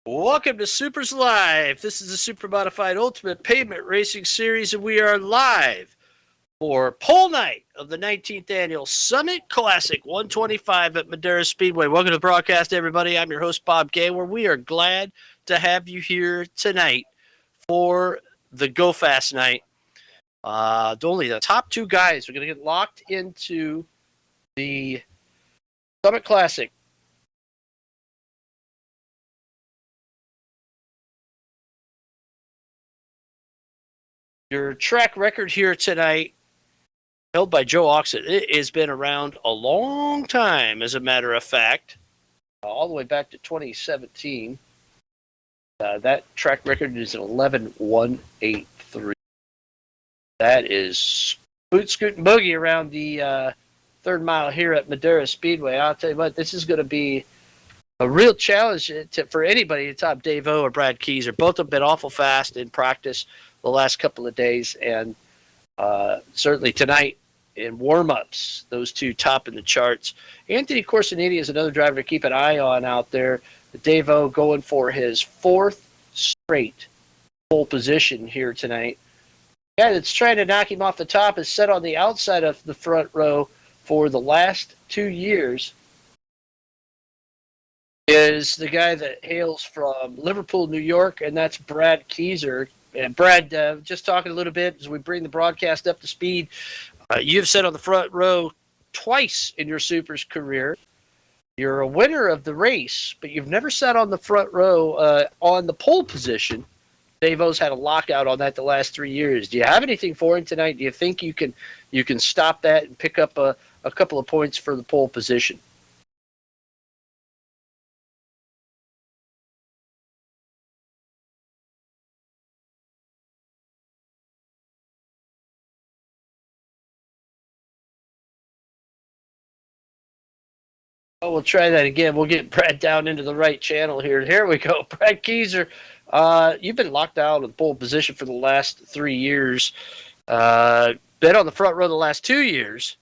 Welcome to SUPRS Live. This is the Supermodified Ultimate Pavement Racing Series, and we are live for pole night of the 19th Annual Summit Classic 125 at Madera Speedway. Welcome to the broadcast, everybody. I'm your host, Bob Gaylor. We are glad to have you here tonight for the Go Fast night. Only the top two guys are going to get locked into the Summit Classic. Your track record here tonight, held by Joe Oxett, it has been around a long time, as a matter of fact, all the way back to 2017. That track record is an 11.183. That is boot, scoot, and boogie around the third mile here at Madera Speedway. I'll tell you what, this is going to be a real challenge for anybody to top Dave O or Brad Keyser. Both have been awful fast in practice the last couple of days, and certainly tonight in warm-ups, those two top in the charts. Anthony Corsiniti is another driver to keep an eye on out there. Dave O going for his fourth straight pole position here tonight. The guy that's trying to knock him off the top is set on the outside of the front row for the last 2 years. Is the guy that hails from Liverpool, New York, and that's Brad Keyser. And Brad, just talking a little bit as we bring the broadcast up to speed. You've sat on the front row twice in your Supers career. You're a winner of the race, but you've never sat on the front row on the pole position. Dave O's had a lockout on that the last 3 years. Do you have anything for him tonight? Do you think you can stop that and pick up a couple of points for the pole position? Oh, we'll try that again. We'll get Brad down into the right channel here. Here we go. Brad Keyser, you've been locked out of the pole position for the last 3 years. Been on the front row the last 2 years,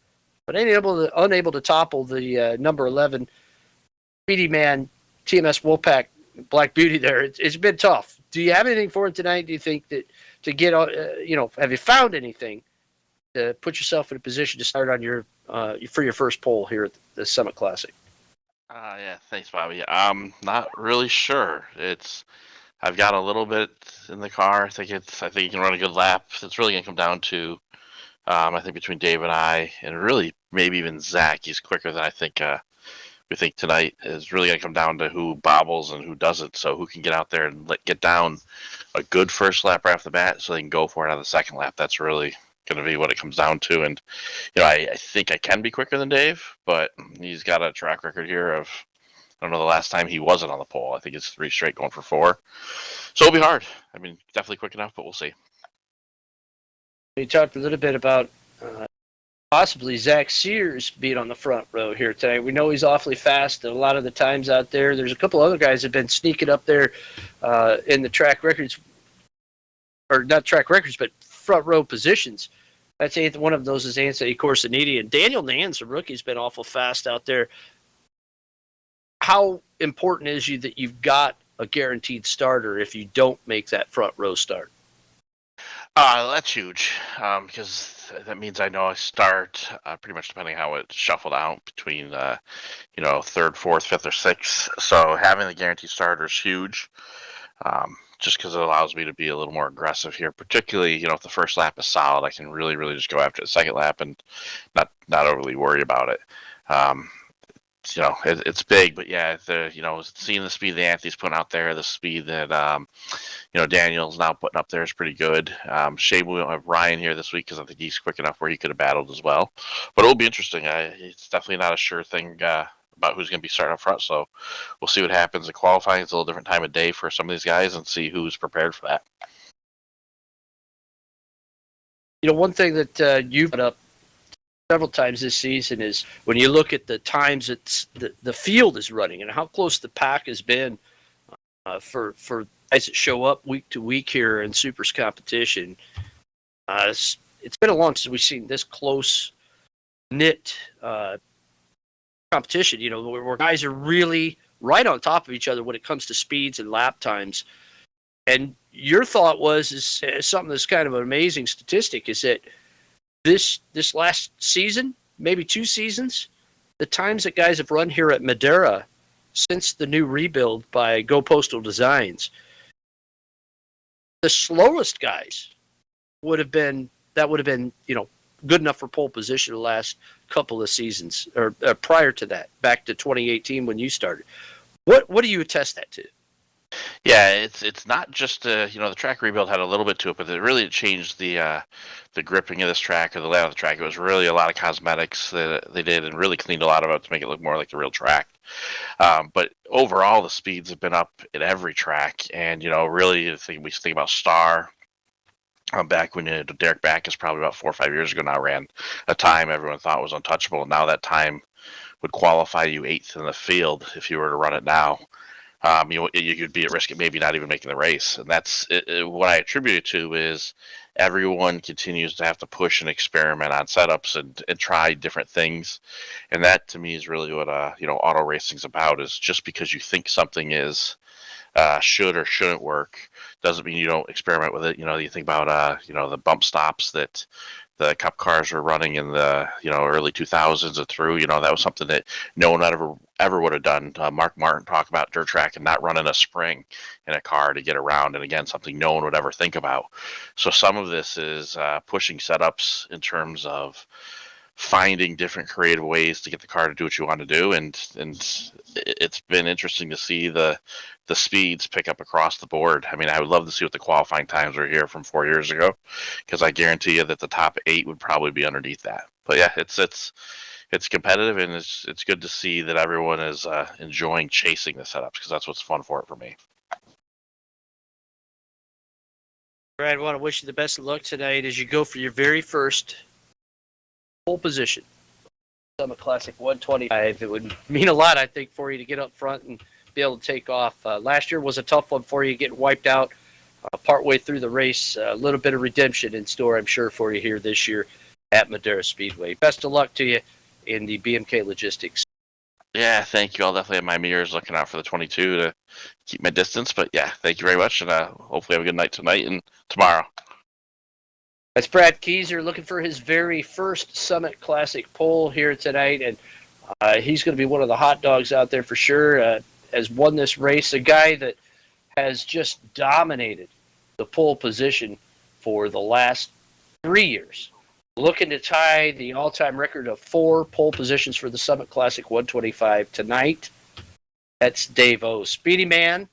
but unable to topple the number 11 Speedy Man TMS Wolfpack Black Beauty there. It's been tough. Do you have anything for him tonight? Do you think that to get have you found anything to put yourself in a position to start on your for your first pole here at the Summit Classic? Yeah, thanks, Bobby. I'm not really sure. I've got a little bit in the car. I think you can run a good lap. It's really gonna come down to, I think between Dave and I, and really maybe even Zach. He's quicker than I think. We think tonight is really gonna come down to who bobbles and who doesn't. So who can get out there and get down a good first lap right off the bat, so they can go for it on the second lap. That's really going to be what it comes down to. And I think I can be quicker than Dave, but he's got a track record here of, I don't know the last time he wasn't on the pole. I think it's 3 straight going for 4, so it'll be hard. I mean, definitely quick enough, but we'll see. You talked a little bit about possibly Zach Sears being on the front row here tonight. We know he's awfully fast a lot of the times out there. There's a couple other guys that have been sneaking up there in the track records, or not track records, but front row positions. I'd say one of those is Anthony Corsiniti, and Daniel Nance, a rookie, has been awful fast out there. How important is it that you've got a guaranteed starter if you don't make that front row start? That's huge, because that means I know I start pretty much depending how it's shuffled out between third, fourth, fifth, or sixth. So having the guaranteed starter is huge. Just because it allows me to be a little more aggressive here, particularly, if the first lap is solid, I can really, really just go after the second lap and not overly worry about it. It's big, but yeah, seeing the speed that Anthony's putting out there, the speed that, Daniel's now putting up there is pretty good. Shame we don't have Ryan here this week because I think he's quick enough where he could have battled as well. But it'll be interesting. It's definitely not a sure thing about who's going to be starting up front, so we'll see what happens in qualifying. It's a little different time of day for some of these guys and see who's prepared for that. One thing that you've put up several times this season is when you look at the times the field is running and how close the pack has been for guys that show up week to week here in Supers competition. It's been a long time since we've seen this close knit competition, where guys are really right on top of each other when it comes to speeds and lap times. And your thought was is something that's kind of an amazing statistic is that this last season, maybe 2 seasons, the times that guys have run here at Madera since the new rebuild by Go Postal Designs, the slowest guys would have been good enough for pole position the last couple of seasons or prior to that, back to 2018 when you started. What do you attest that to? Yeah, it's not just the track rebuild had a little bit to it, but it really changed the gripping of this track or the layout of the track. It was really a lot of cosmetics that they did and really cleaned a lot of it to make it look more like the real track. But overall, the speeds have been up at every track, and really, we think about Star. Back when Derek Backus probably about 4 or 5 years ago now ran a time everyone thought was untouchable, and now that time would qualify you 8th in the field if you were to run it now. You could be at risk of maybe not even making the race, and that's what I attribute it to is everyone continues to have to push and experiment on setups and try different things, and that to me is really what auto racing's about. Is just because you think something is should or shouldn't work doesn't mean you don't experiment with it. You think about the bump stops that the cup cars were running in the early 2000s and through. That was something that no one ever would have done. Mark Martin talked about dirt track and not running a spring in a car to get around, and again, something no one would ever think about. So some of this is pushing setups in terms of finding different creative ways to get the car to do what you want to do, and it's been interesting to see the speeds pick up across the board. I mean, I would love to see what the qualifying times were here from 4 years ago, because I guarantee you that the top 8 would probably be underneath that. But yeah, it's competitive, and it's good to see that everyone is enjoying chasing the setups, because that's what's fun for it for me. Brad, I want to wish you the best of luck tonight as you go for your very first pole position. Summit Classic 125. It would mean a lot, I think, for you to get up front and be able to take off. Last year was a tough one for you, getting wiped out partway through the race. A little bit of redemption in store, I'm sure, for you here this year at Madera Speedway. Best of luck to you in the BMK Logistics. Yeah, thank you. I'll definitely have my mirrors looking out for the 22 to keep my distance. But yeah, thank you very much, and hopefully have a good night tonight and tomorrow. That's Brad Keyser looking for his very first Summit Classic pole here tonight, and he's going to be one of the hot dogs out there for sure. Has won this race, a guy that has just dominated the pole position for the last 3 years. Looking to tie the all-time record of 4 pole positions for the Summit Classic 125 tonight. That's Dave O. Speedy Man.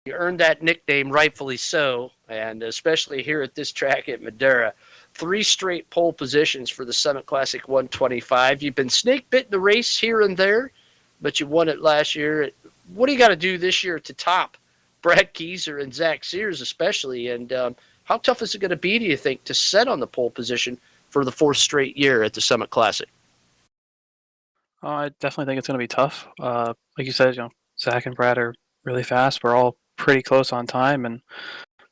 You earned that nickname, rightfully so, and especially here at this track at Madera. 3 straight pole positions for the Summit Classic 125. You've been snake bit in the race here and there, but you won it last year. What do you got to do this year to top Brad Keyser and Zach Sears especially? And how tough is it going to be, do you think, to set on the pole position for the 4th straight year at the Summit Classic? I definitely think it's going to be tough. Like you said, Zach and Brad are really fast. We're all pretty close on time, and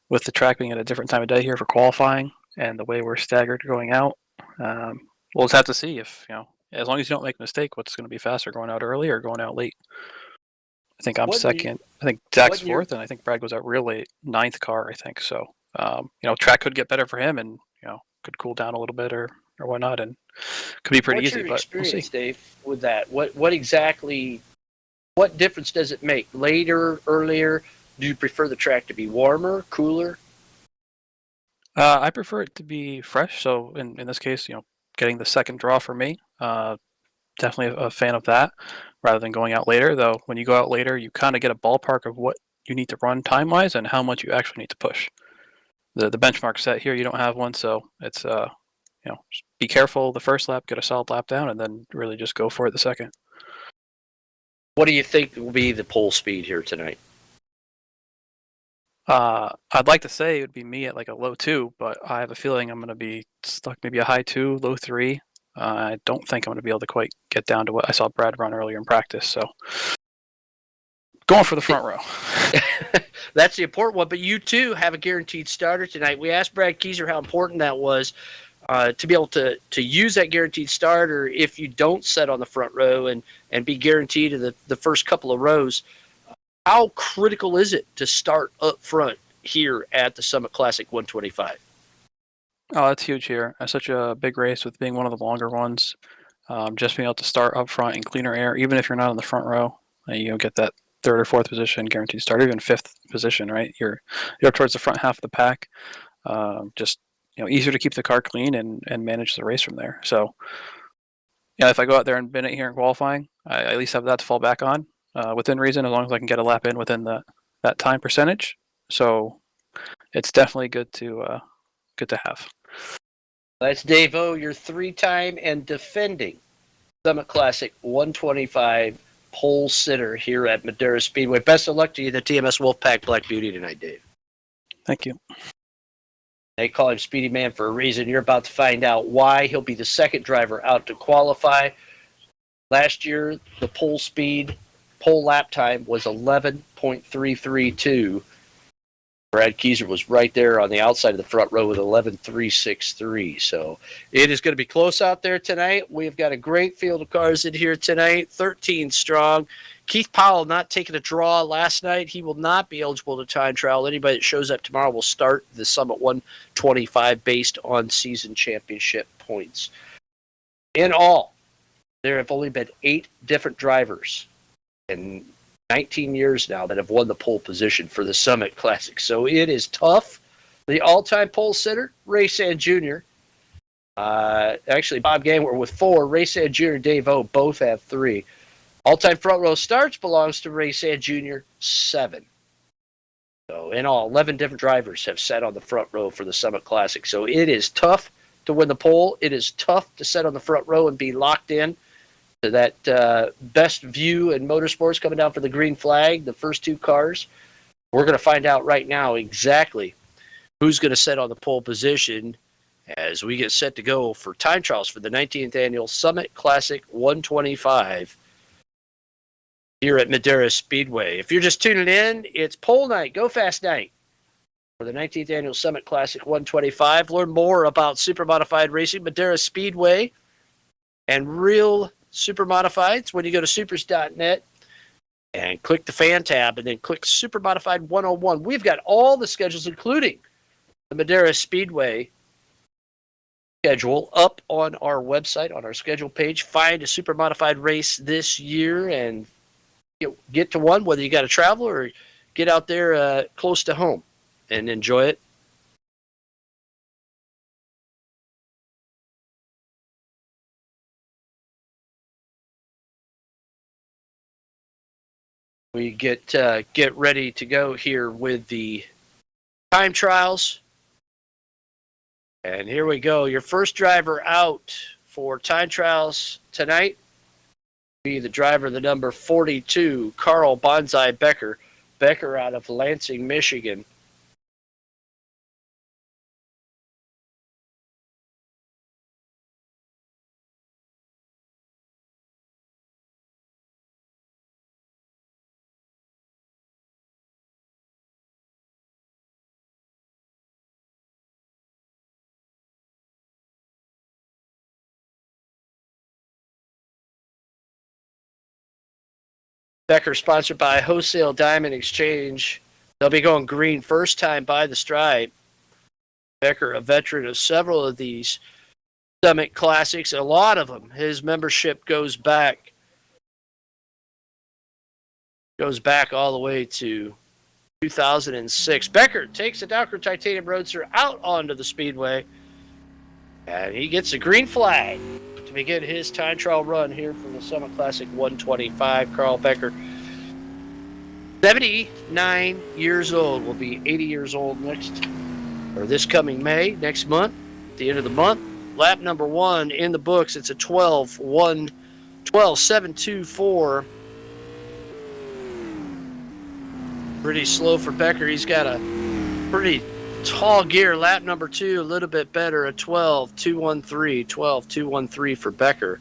with the track being at a different time of day here for qualifying and the way we're staggered going out, we'll just have to see if, as long as you don't make a mistake, what's going to be faster, going out early or going out late. I think I'm second. I think Zach's 4th, and I think Brad goes out real late, 9th car, I think. So, track could get better for him, and could cool down a little bit or whatnot, and could be pretty easy. What's your experience, we'll see. Dave, with that? What difference does it make? Later, earlier? Do you prefer the track to be warmer, cooler? I prefer it to be fresh. So in this case, getting the second draw for me, definitely a fan of that rather than going out later. Though when you go out later, you kind of get a ballpark of what you need to run time-wise and how much you actually need to push. The benchmark set here, you don't have one, so it's just be careful the first lap, get a solid lap down, and then really just go for it the second. What do you think will be the pole speed here tonight? I'd like to say it would be me at like a low 2, but I have a feeling I'm going to be stuck maybe a high 2, low 3. I don't think I'm going to be able to quite get down to what I saw Brad run earlier in practice. So going for the front row. That's the important one. But you too have a guaranteed starter tonight. We asked Brad Keyser how important that was. to be able to use that guaranteed start, or if you don't set on the front row and be guaranteed to the first couple of rows, how critical is it to start up front here at the Summit Classic 125? Oh, that's huge here. Such a big race with being one of the longer ones. Just being able to start up front in cleaner air, even if you're not in the front row, you get that third or fourth position guaranteed start, even fifth position, right? You're up towards the front half of the pack. Just easier to keep the car clean and manage the race from there. So yeah, if I go out there and bin it here in qualifying, I at least have that to fall back on within reason, as long as I can get a lap in within that time percentage. So it's definitely good to have. That's Dave O, your 3-time and defending Summit Classic 125 pole sitter here at Madera Speedway. Best of luck to you, the TMS Wolfpack Black Beauty tonight, Dave. Thank you. They call him Speedy Man for a reason. You're about to find out why. He'll be the second driver out to qualify. Last year, the pole lap time was 11.332. Brad Keyser was right there on the outside of the front row with 11.363. So it is going to be close out there tonight. We've got a great field of cars in here tonight, 13 strong. Keith Powell not taking a draw last night. He will not be eligible to time trial. Anybody that shows up tomorrow will start the Summit 125 based on season championship points. In all, there have only been 8 different drivers in 19 years now that have won the pole position for the Summit Classic. So it is tough. The all-time pole sitter, Ray Sand Jr. Actually, Bob Gangwer with 4. Ray Sand Jr. and Dave O both have 3. All-time front row starts belongs to Ray Sand Jr., 7. So in all, 11 different drivers have sat on the front row for the Summit Classic. So it is tough to win the pole. It is tough to sit on the front row and be locked in to that best view in motorsports coming down for the green flag, the first 2 cars. We're going to find out right now exactly who's going to sit on the pole position as we get set to go for time trials for the 19th annual Summit Classic 125 here at Madera Speedway. If you're just tuning in, it's pole night, go fast night for the 19th annual Summit Classic 125. Learn more about Supermodified Racing, Madera Speedway, and real Supermodifieds when you go to supers.net and click the fan tab and then click Supermodified 101. We've got all the schedules, including the Madera Speedway schedule, up on our website, on our schedule page. Find a Supermodified race this year and get to one, whether you got to travel or get out there close to home and enjoy it. We get ready to go here with the time trials. And here we go. Your first driver out for time trials tonight will be the driver, the number 42, Carl Bonsai Becker. Becker out of Lansing, Michigan. Becker, sponsored by Wholesale Diamond Exchange. They'll be going green first time by the stripe. Becker, a veteran of several of these Summit Classics, a lot of them. His membership goes back all the way to 2006. Becker takes the Docker Titanium Roadster out onto the speedway, and he gets a green flag to begin his time trial run here for the Summit Classic 125. Carl Becker, 79 years old, will be 80 years old this coming May, next month, at the end of the month. Lap number 1 in the books. It's a 12.724. Pretty slow for Becker. He's got a pretty tall gear. Lap number 2, a little bit better, a 12.213. 12.213 for Becker.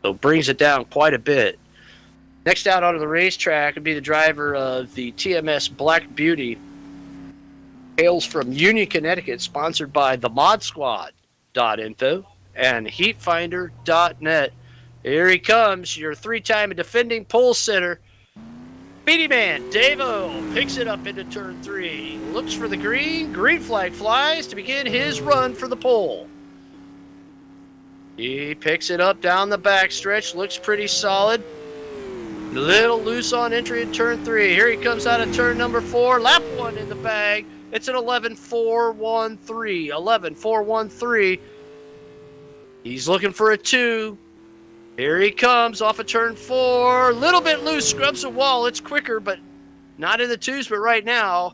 So brings it down quite a bit. Next out onto the racetrack would be the driver of the TMS Black Beauty. Hails from Union, Connecticut, sponsored by the Mod Squad. heatfinder.info and heatfinder.net. Here he comes, your three-time defending pole sitter, Speedy Man Dave-O picks it up into turn 3. Looks for the green. Green flag flies to begin his run for the pole. He picks it up down the backstretch. Looks pretty solid. A little loose on entry in turn 3. Here he comes out of turn number 4. Lap 1 in the bag. It's an 11.413. 11.413. He's looking for a 2. Here he comes off of turn 4. Little bit loose, scrubs the wall. It's quicker, but not in the 2s. But right now,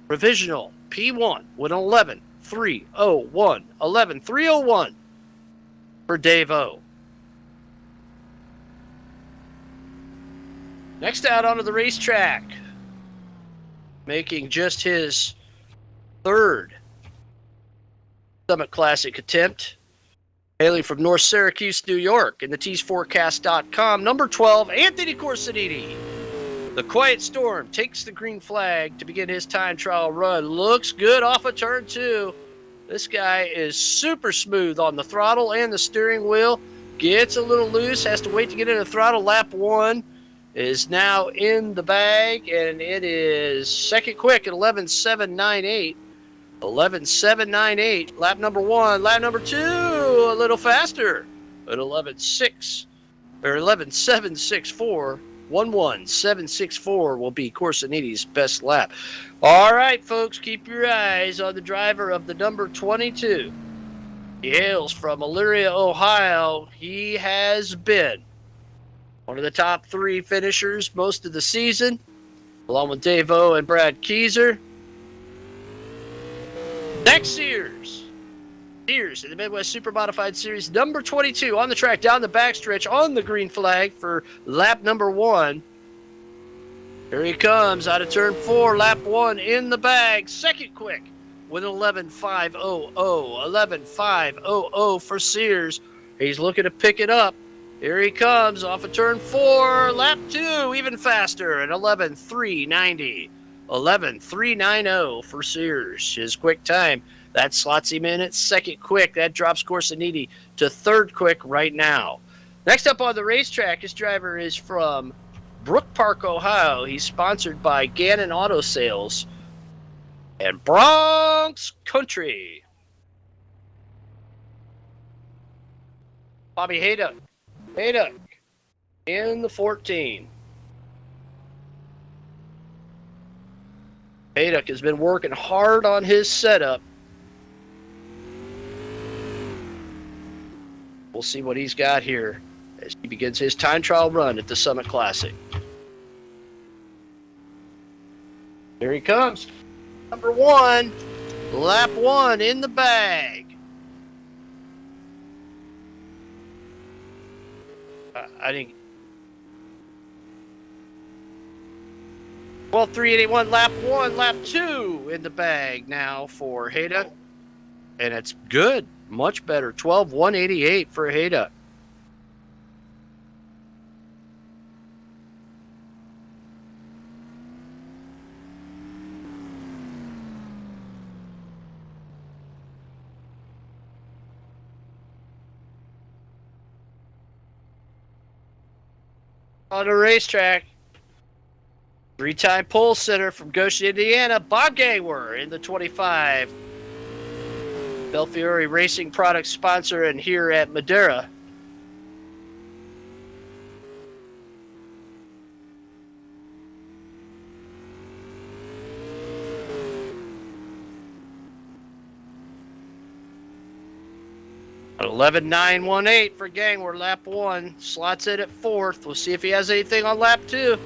provisional P1 with an 11.301. 11.301 for Dave-O. Next out onto the racetrack, making just his 3rd Summit Classic attempt. Hailing from North Syracuse, New York, in the teesforecast.com, number 12, Anthony Corsiniti. The Quiet Storm takes the green flag to begin his time trial run. Looks good off of turn 2. This guy is super smooth on the throttle and the steering wheel. Gets a little loose, has to wait to get in the throttle. Lap 1 is now in the bag, and it is second quick at 11.798. 11.798. Lap number 1. Lap number 2, a little faster at 11.6 or 11.764. 11.764 will be Corsiniti's best lap. All right, folks, keep your eyes on the driver of the number 22. He hails from Elyria, Ohio. He has been one of the top 3 finishers most of the season, along with Dave-O and Brad Keyser. Zach Sears. Sears in the Midwest Supermodified Series, number 22 on the track, down the backstretch on the green flag for lap number 1. Here he comes out of turn 4, lap 1 in the bag, second quick with 11.500. 11.500 for Sears. He's looking to pick it up. Here he comes off of turn 4, lap 2, even faster at 11.390. 11.390 for Sears. His quick time, that slots him in at second quick. That drops Corsiniti to third quick right now. Next up on the racetrack, his driver is from Brook Park, Ohio. He's sponsored by Gannon Auto Sales and Bronx Country. Bobby Hayduck. Hayduck in the 14. Hayduck has been working hard on his setup. We'll see what he's got here as he begins his time trial run at the Summit Classic. Here he comes. Number 1, lap 1 in the bag. I think 12.381, lap 1, lap 2 in the bag now for Hayduck. And it's good, much better. 12.188 for Hayduck. On the racetrack, 3-time pole sitter from Goshen, Indiana, Bob Ganger in the 25. Belfiore Racing Products sponsor and here at Madera. At 11.918 for Ganger, lap 1. Slots in at 4th. We'll see if he has anything on lap 2.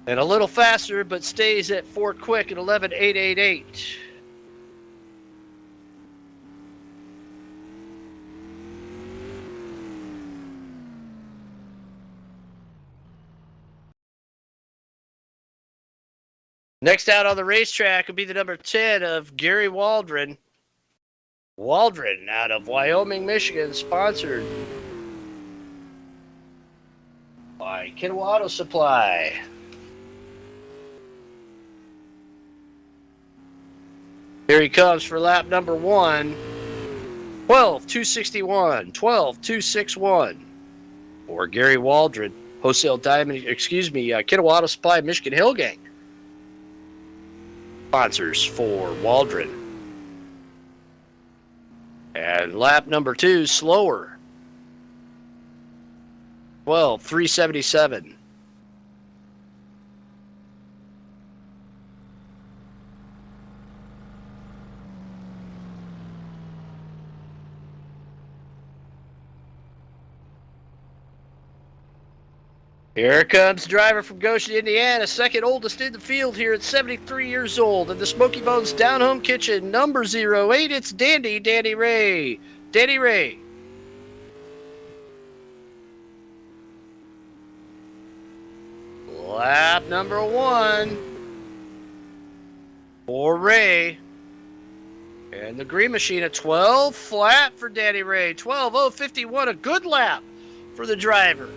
And a little faster, but stays at 4 quick at 11.888. Next out on the racetrack will be the number 10 of Gary Waldron. Waldron out of Wyoming, Michigan, sponsored by Kidwa Auto Supply. Here he comes for lap number 1. 12.261. 12.261. For Gary Waldron, Wholesale Diamond, Kitawata Supply, Michigan Hill Gang. Sponsors for Waldron. And lap number 2, slower. 12.377. Here comes the driver from Goshen, Indiana, second oldest in the field here at 73 years old. In the Smoky Bones Down Home Kitchen, number 08, it's Danny Ray. Danny Ray. Lap number 1 for Ray. And the green machine at 12 flat for Danny Ray. 12.051, a good lap for the driver.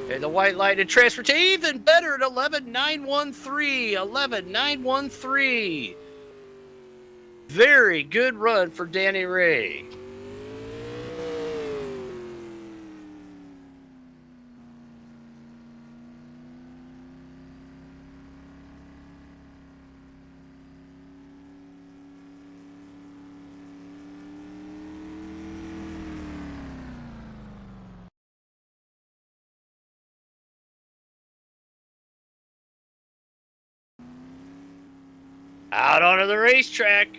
And the white lighted transfer to even better at 11.913. 11.913. Very good run for Danny Ray. Out onto the racetrack.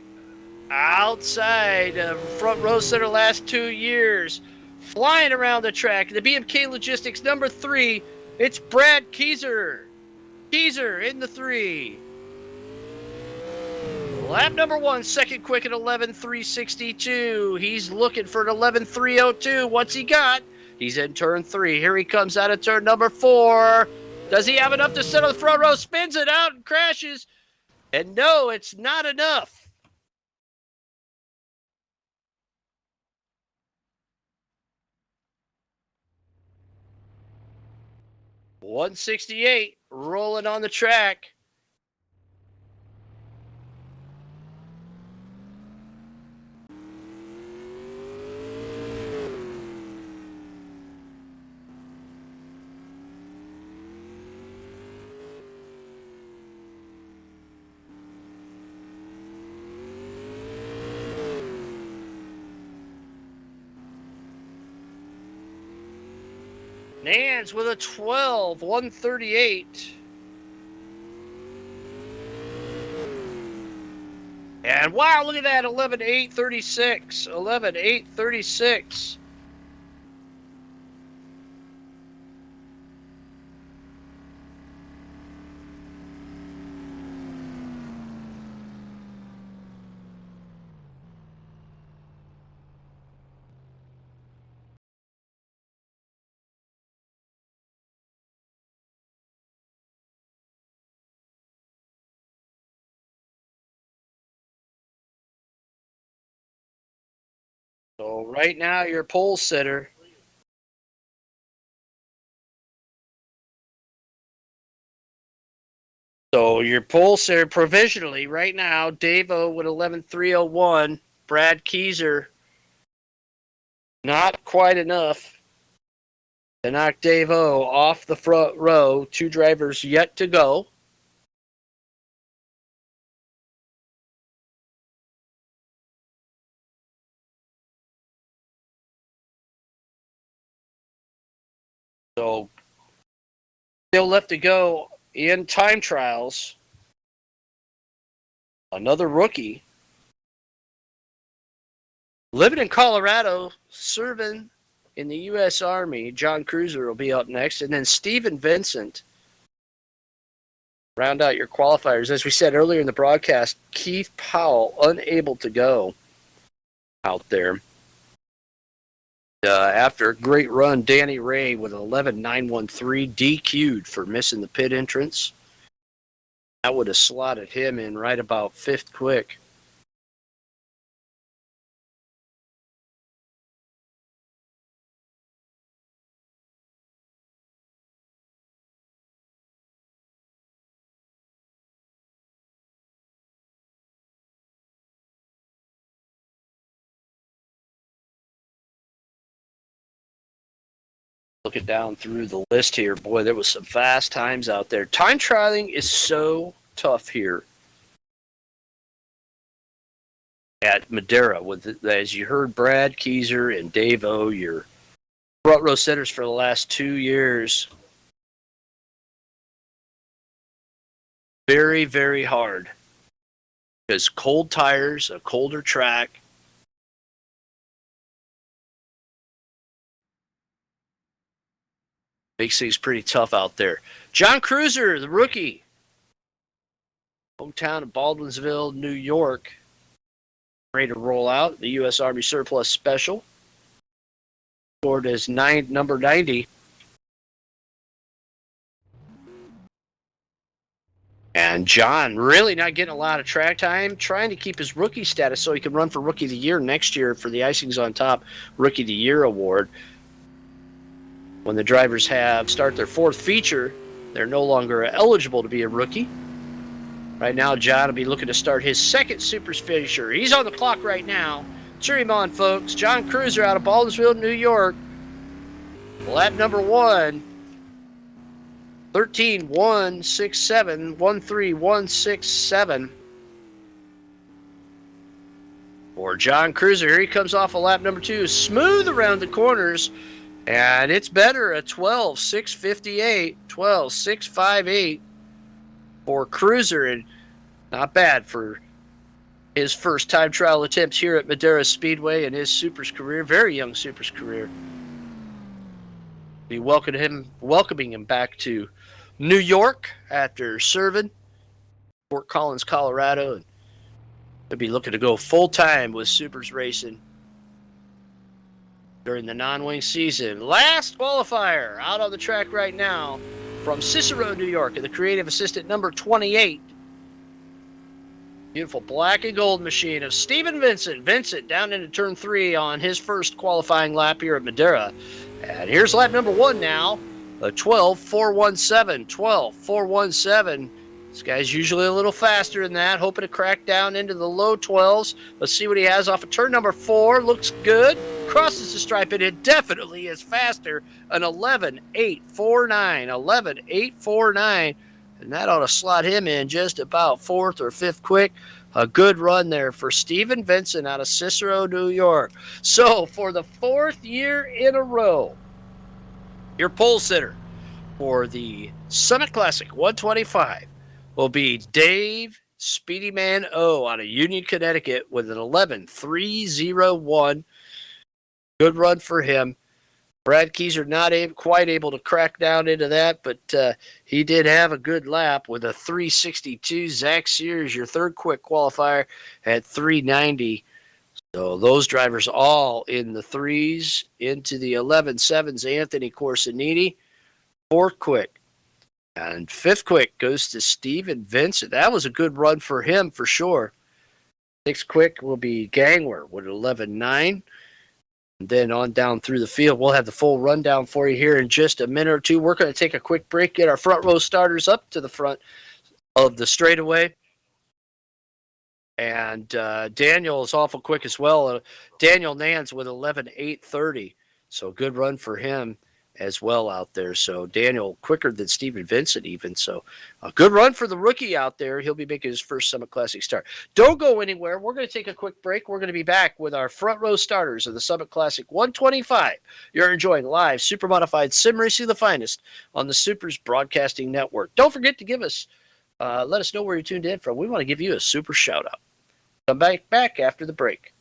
Outside, front row center last 2 years. Flying around the track. The BMK Logistics number 3. It's Brad Keyser. Keyser in the 3. Lap number 1, second quick at 11.362. He's looking for an 11.302. What's he got? He's in turn 3. Here he comes out of turn number 4. Does he have enough to settle the front row? Spins it out and crashes. And no, it's not enough. .168 rolling on the track. Nance with a 12, 138. And wow, look at that, 11.836. 11.836. So right now, your pole sitter. So your pole sitter provisionally right now, Davo with 11.301. Brad Keyser, not quite enough to knock Davo off the front row. 2 drivers yet to go. So still left to go in time trials. Another rookie. Living in Colorado, serving in the U.S. Army. John Cruiser will be up next. And then Steven Vincent. Round out your qualifiers. As we said earlier in the broadcast, Keith Powell unable to go out there. After a great run, Danny Ray with an 11.913 DQ'd for missing the pit entrance. That would have slotted him in right about 5th quick. Looking down through the list here, boy, there was some fast times out there. Time trialing is so tough here at Madera. As you heard, Brad Keyser and Dave O, your front row setters for the last 2 years. Very, very hard. Because cold tires, a colder track, makes things pretty tough out there. John Cruiser, the rookie. Hometown of Baldwinsville, New York. Ready to roll out. The U.S. Army Surplus Special. Scored as number 90. And John really not getting a lot of track time, trying to keep his rookie status so he can run for Rookie of the Year next year for the Icings on Top Rookie of the Year award. When the drivers start their fourth feature, they're no longer eligible to be a rookie. Right now, John will be looking to start his second SUPRS finisher. He's on the clock right now. Cheer him on, folks. John Cruiser out of Baldwinsville, New York. Lap number 1. 13.167, 13.167 for John Cruiser. Here he comes off of lap number 2. Smooth around the corners, and it's better, a 12.658, 12.658 for Cruiser, and not bad for his first time trial attempts here at Madera Speedway in his SUPRS career, very young SUPRS career. Be welcoming him back to New York after serving Fort Collins, Colorado, and they'll be looking to go full time with SUPRS racing during the non-wing season. Last qualifier out on the track right now from Cicero, New York, and the creative assistant number 28. Beautiful black and gold machine of Stephen Vincent. Vincent down into turn 3 on his first qualifying lap here at Madera. And here's lap number 1 now, a 12.417, 12.417. This guy's usually a little faster than that, hoping to crack down into the low 12s. Let's see what he has off of turn number 4. Looks good. Crosses the stripe, and it definitely is faster. An 11.849, 11.849. And that ought to slot him in just about 4th or 5th quick. A good run there for Stephen Vincent out of Cicero, New York. So for the 4th year in a row, your pole sitter for the Summit Classic 125 will be Dave Speedy Man O out of Union, Connecticut with an 11.301. Good run for him. Brad Keyser not quite able to crack down into that, but he did have a good lap with a 3.62. Zach Sears, your third quick qualifier, at 3.90. So those drivers all in the 3s into the 11.7s. Anthony Corsinini, 4th quick. And 5th quick goes to Stephen Vincent. That was a good run for him for sure. 6th quick will be Gangwer with 11.9. And then on down through the field. We'll have the full rundown for you here in just a minute or two. We're going to take a quick break, get our front row starters up to the front of the straightaway. And Daniel is awful quick as well. Daniel Nance with 11.830. So good run for him as well out there. So Daniel quicker than Stephen Vincent even. So a good run for the rookie out there. He'll be making his first Summit Classic start. Don't go anywhere. We're going to take a quick break. We're going to be back with our front row starters of the Summit Classic 125. You're enjoying live Supermodified sim racing, the finest on the SUPRS Broadcasting Network. Don't forget to give us, let us know where you're tuned in from. We want to give you a super shout out. Come back after the break.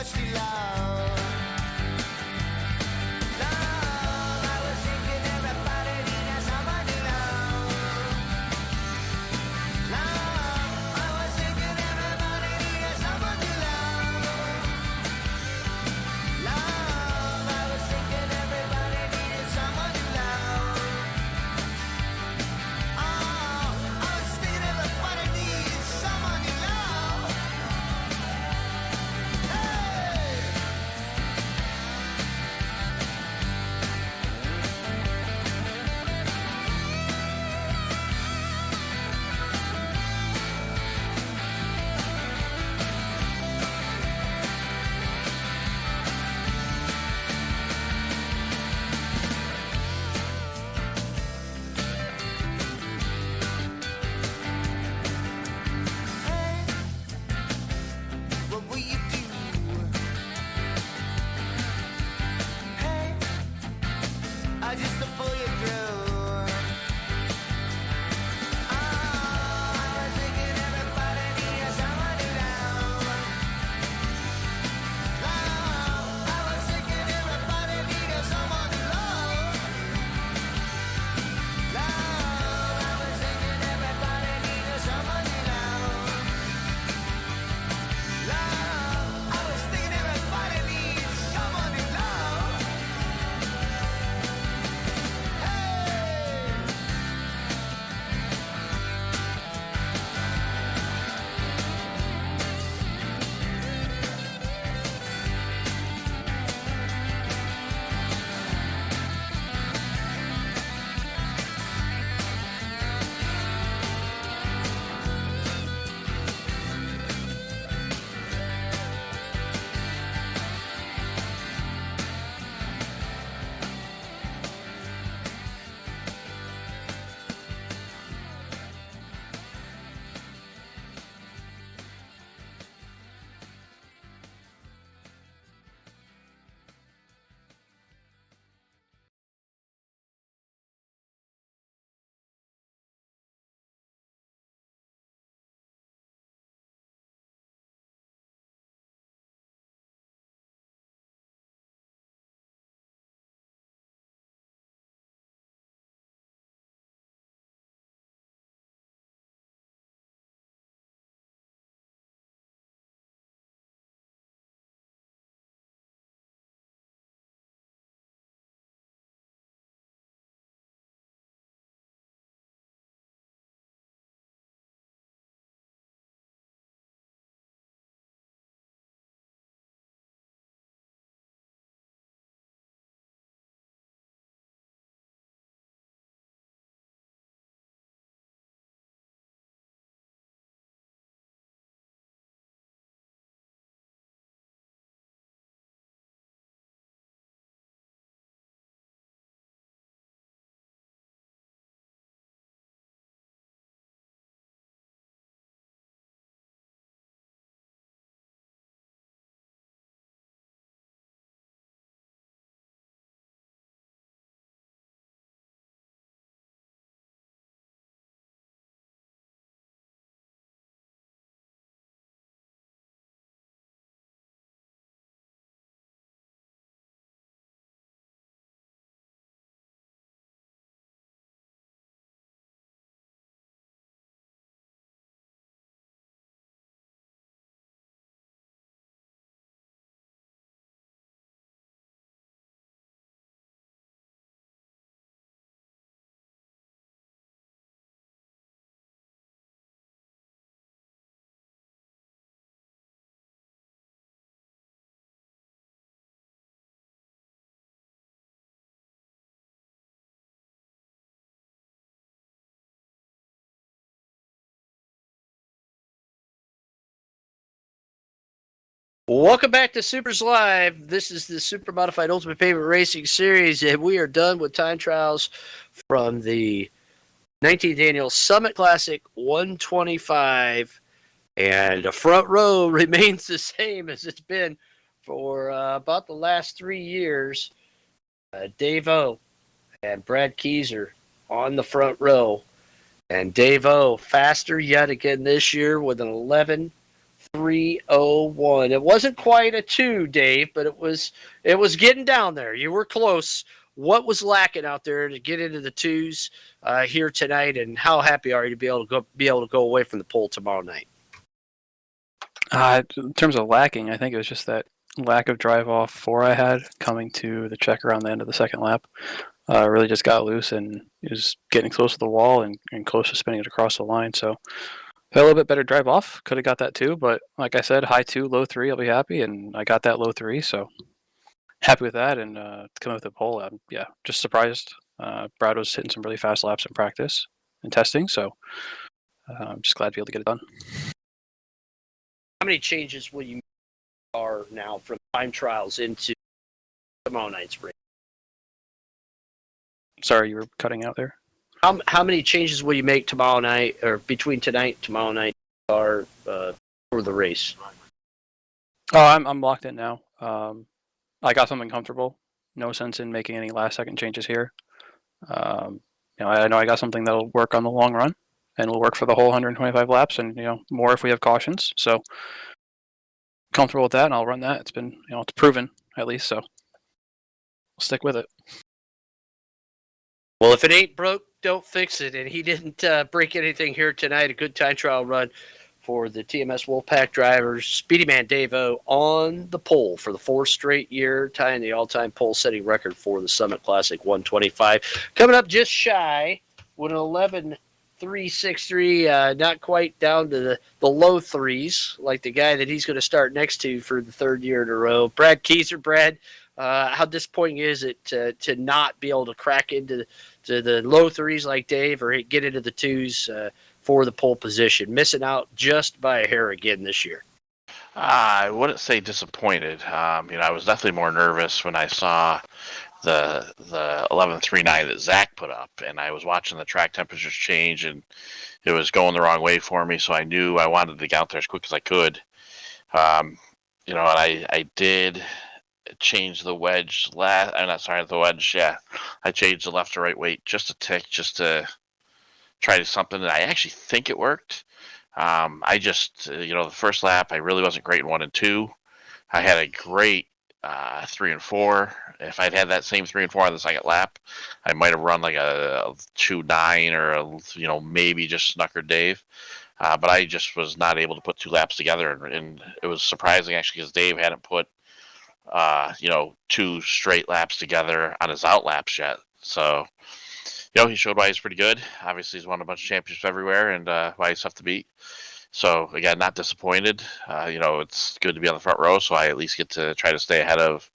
much too loud. Love, I was thinking everybody needed someone to love. Love, I was thinking everybody needed someone to love. Love, I was thinking everybody needed someone to love. Oh, I was thinking everybody needs someone to love. Hey! Hey, what will you do? Hey, just to pull you through. Oh, I was thinking everybody needed someone to love. Love, I was thinking everybody needed someone to love. Love, I was thinking everybody needed someone to love. Love, I was thinking everybody needs someone to love. Hey! Welcome back to SUPRS Live. This is the Supermodified Ultimate Pavement Racing Series, and we are done with time trials from the 19th Annual Summit Classic 125. And the front row remains the same as it's been for about the last 3 years. Dave O and Brad Keyser on the front row. And Dave O faster yet again this year with an 3:01. It wasn't quite a 2, Dave, but it was getting down there. You were close. What was lacking out there to get into the 2s here tonight, and how happy are you to be able to go away from the pole tomorrow night? In terms of lacking, I think it was just that lack of drive off 4 I had coming to the check around the end of the second lap. Really just got loose and was getting close to the wall and close to spinning it across the line. So had a little bit better drive off. Could have got that too, but like I said, high 2, low 3, I'll be happy. And I got that low 3, so happy with that. And coming with the pole, yeah, just surprised. Brad was hitting some really fast laps in practice and testing, so I'm just glad to be able to get it done. How many changes will you make are now from time trials into tomorrow night's race? Sorry, you were cutting out there. How many changes will you make tomorrow night, or between tonight and tomorrow night, are for the race? Oh, I'm locked in now. I got something comfortable. No sense in making any last second changes here. I know I got something that'll work on the long run and will work for the whole 125 laps, and more if we have cautions. So comfortable with that, and I'll run that. It's been it's proven at least, so I'll stick with it. Well, if it ain't broke, don't fix it. And he didn't break anything here tonight. A good time trial run for the TMS Wolfpack drivers. Speedy Man Davo on the pole for the 4th straight year, tying the all-time pole-setting record for the Summit Classic 125. Coming up just shy with an 11.363, not quite down to the low 3s, like the guy that he's going to start next to for the 3rd year in a row. Brad Kieser. Brad, how disappointing is it to not be able to crack into the low 3s like Dave, or get into the 2s for the pole position, missing out just by a hair again this year? I wouldn't say disappointed. I was definitely more nervous when I saw the 11.39 that Zach put up, and I was watching the track temperatures change, and it was going the wrong way for me. So I knew I wanted to get out there as quick as I could. And I did change the wedge the wedge. Yeah, I changed the left to right weight just a tick, just to try to something that I actually think it worked. I just, the first lap, I really wasn't great in 1 and 2. I had a great 3 and 4. If I'd had that same 3 and 4 on the second lap, I might have run like a 2.9 or maybe just snuckered Dave. But I just was not able to put 2 laps together, and it was surprising actually because Dave hadn't put 2 straight laps together on his out laps yet. So he showed why he's pretty good. Obviously, he's won a bunch of championships everywhere, and why he's tough to beat. So again, not disappointed. It's good to be on the front row, so I at least get to try to stay ahead of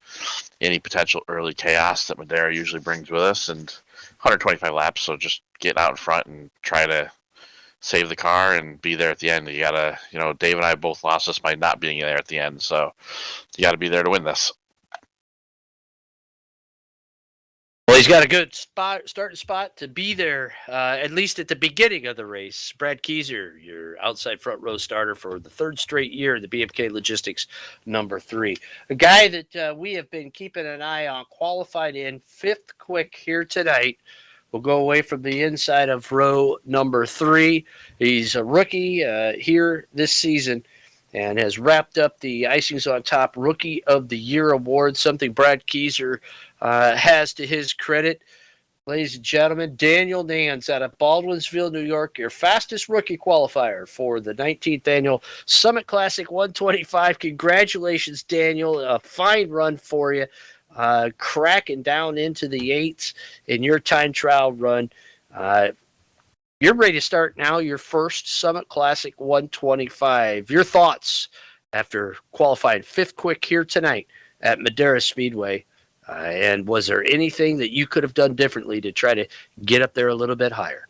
any potential early chaos that Madera usually brings with us. And 125 laps, so just get out in front and try to save the car and be there at the end. You gotta, Dave and I both lost us by not being there at the end, so you got to be there to win this. Well, he's got a good starting spot to be there, at least at the beginning of the race. Brad Kieser, your outside front row starter for the 3rd straight year, the BMK Logistics number 3. A guy that we have been keeping an eye on, qualified in 5th quick here tonight. We'll go away from the inside of row number 3. He's a rookie here this season and has wrapped up the Icings on Top Rookie of the Year award, something Brad Kieser has to his credit. Ladies and gentlemen, Daniel Nance out of Baldwinsville, New York, your fastest rookie qualifier for the 19th Annual Summit Classic 125. Congratulations, Daniel. A fine run for you. Cracking down into the 8s in your time trial run. You're ready to start now your first Summit Classic 125. Your thoughts after qualifying 5th quick here tonight at Madera Speedway. And was there anything that you could have done differently to try to get up there a little bit higher?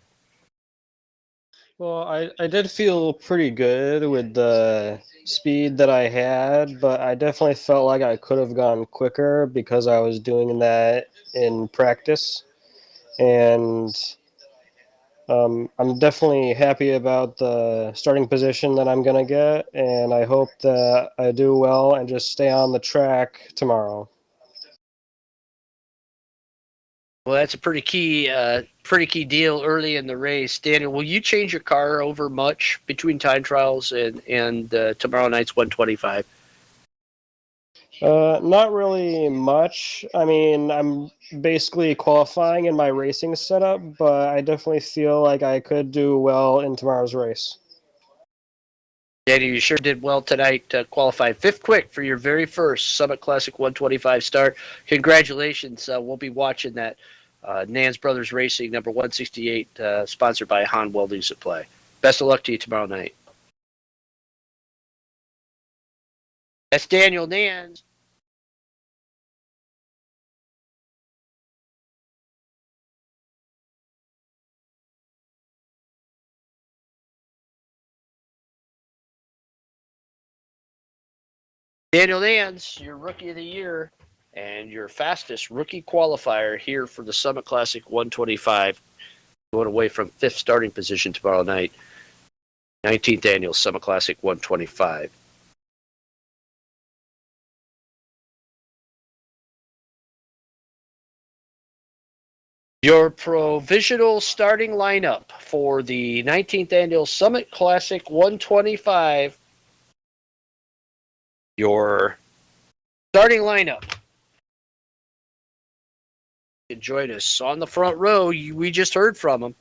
Well, I did feel pretty good with the speed that I had, but I definitely felt like I could have gone quicker because I was doing that in practice. And I'm definitely happy about the starting position that I'm going to get, and I hope that I do well and just stay on the track tomorrow. Well, that's a pretty key deal early in the race. Daniel, will you change your car over much between time trials and tomorrow night's 125? Not really much. I mean, I'm basically qualifying in my racing setup, but I definitely feel like I could do well in tomorrow's race. Daniel, you sure did well tonight. Qualified fifth quick for your very first Summit Classic 125 start. Congratulations. We'll be watching that Nance Brothers Racing number 168, sponsored by Han Welding Supply. Best of luck to you tomorrow night. That's Daniel Nance. Daniel Nance, your Rookie of the Year and your fastest rookie qualifier here for the Summit Classic 125. Going away from fifth starting position tomorrow night. 19th Annual Summit Classic 125. Your provisional starting lineup for the 19th Annual Summit Classic 125. Your starting lineup. You can join us on the front row. We just heard from him.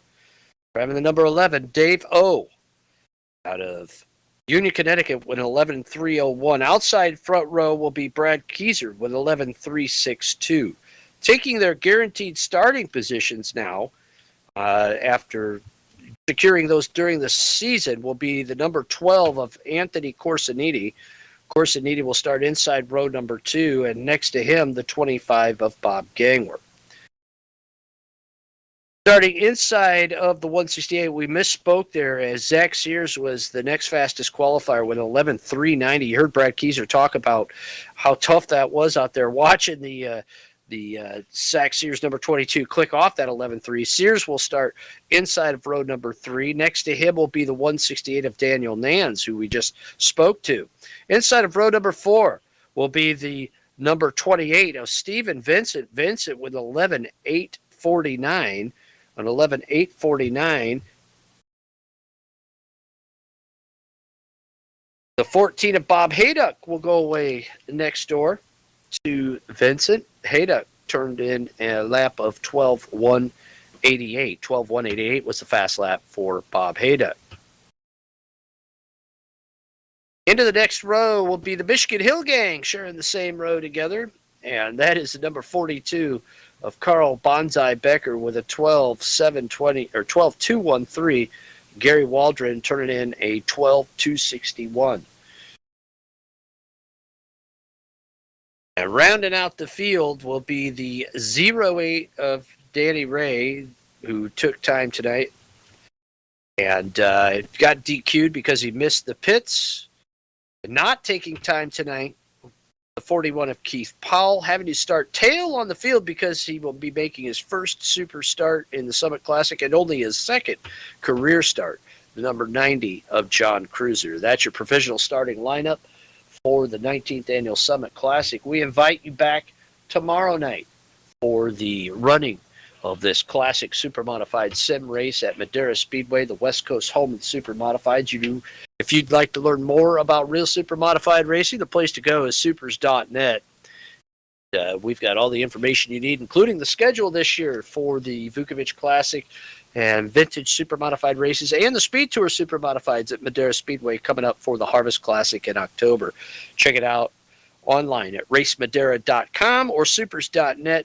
Driving the number 11, Dave O. out of Union, Connecticut with an 11.301. Outside front row will be Brad Keyser with 11.362. Taking their guaranteed starting positions now, after securing those during the season, will be the number 12 of Anthony Corsiniti. Corsiniti will start inside row number 2, and next to him, the 25 of Bob Gangler. Starting inside of the 168, we misspoke there as Zach Sears was the next fastest qualifier with 11.390. You heard Brad Keyser talk about how tough that was out there. Watching the Zach Sears number 22 click off that 11.3. Sears will start inside of row number 3. Next to him will be the 168 of Daniel Nance, who we just spoke to. Inside of row number 4 will be the number 28 of Steven Vincent. Vincent with 11.849. An 11.849. The 14 of Bob Hayduck will go away next door to Vincent. Hayduck turned in a lap of 12.188. 12.188 was the fast lap for Bob Hayduck. Into the next row will be the Michigan Hill Gang sharing the same row together, and that is the number 42 of Carl Bonsai Becker with a 12.720 or 12.213. Gary Waldron turning in a 12.261. And rounding out the field will be the 08 of Danny Ray, who took time tonight and got DQ'd because he missed the pits. Not taking time tonight, the 41 of Keith Powell, having to start tail on the field because he will be making his first super start in the Summit Classic and only his second career start, the number 90 of John Cruiser. That's your provisional starting lineup for the 19th Annual Summit Classic. We invite you back tomorrow night for the running of this classic Supermodified sim race at Madera Speedway, the West Coast home of the Supermodifieds. If you'd like to learn more about real Supermodified racing, the place to go is SUPRS.net. We've got all the information you need, including the schedule this year for the Vukovic Classic and Vintage Supermodified races and the Speed Tour Supermodifieds at Madera Speedway coming up for the Harvest Classic in October. Check it out online at racemadera.com or supers.net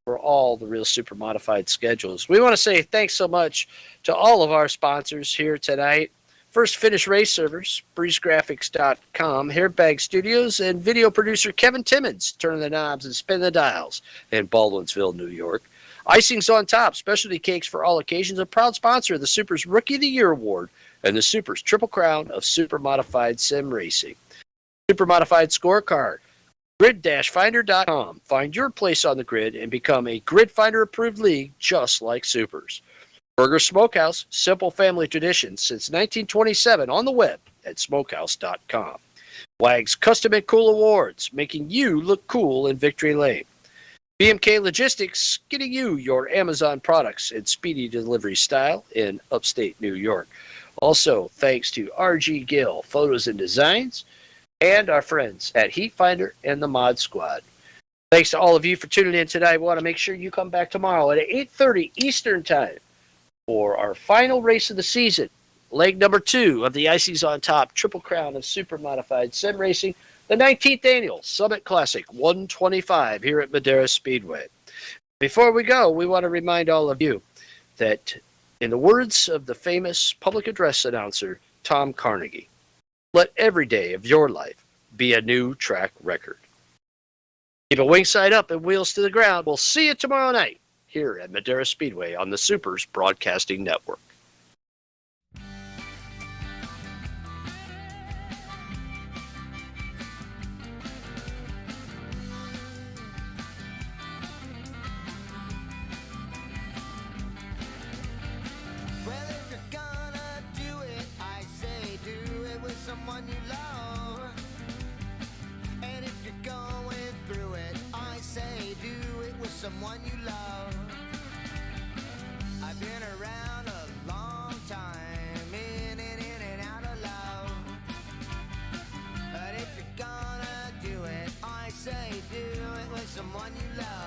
for all the real Supermodified schedules. We want to say thanks so much to all of our sponsors here tonight. First Finish Race Servers, breezegraphics.com, Hairbag Studios, and video producer Kevin Timmons, turning the knobs and spin the dials in Baldwinsville, New York. Icings on Top, specialty cakes for all occasions, a proud sponsor of the Supers Rookie of the Year Award and the Supers Triple Crown of Supermodified Sim Racing. Supermodified Scorecard, grid-finder.com. Find your place on the grid and become a Grid Finder approved league just like Supers. Burger Smokehouse, simple family tradition since 1927 on the web at smokehouse.com. Wag's Custom and Cool Awards, making you look cool in Victory Lane. BMK Logistics, getting you your Amazon products in speedy delivery style in upstate New York. Also, thanks to RG Gill Photos and Designs and our friends at Heat Finder and the Mod Squad. Thanks to all of you for tuning in tonight. We want to make sure you come back tomorrow at 8:30 Eastern Time for our final race of the season. Leg number 2 of the Ices on Top Triple Crown of Supermodified Sim Racing, the 19th Annual Summit Classic 125 here at Madera Speedway. Before we go, we want to remind all of you that, in the words of the famous public address announcer Tom Carnegie, let every day of your life be a new track record. Keep a wing side up and wheels to the ground. We'll see you tomorrow night here at Madera Speedway on the SUPRS Broadcasting Network. Well, if you're gonna do it, I say do it with someone you love. And if you're going through it, I say do it with someone you love. I've been around a long time, in and out of love. But if you're gonna do it, I say do it with someone you love.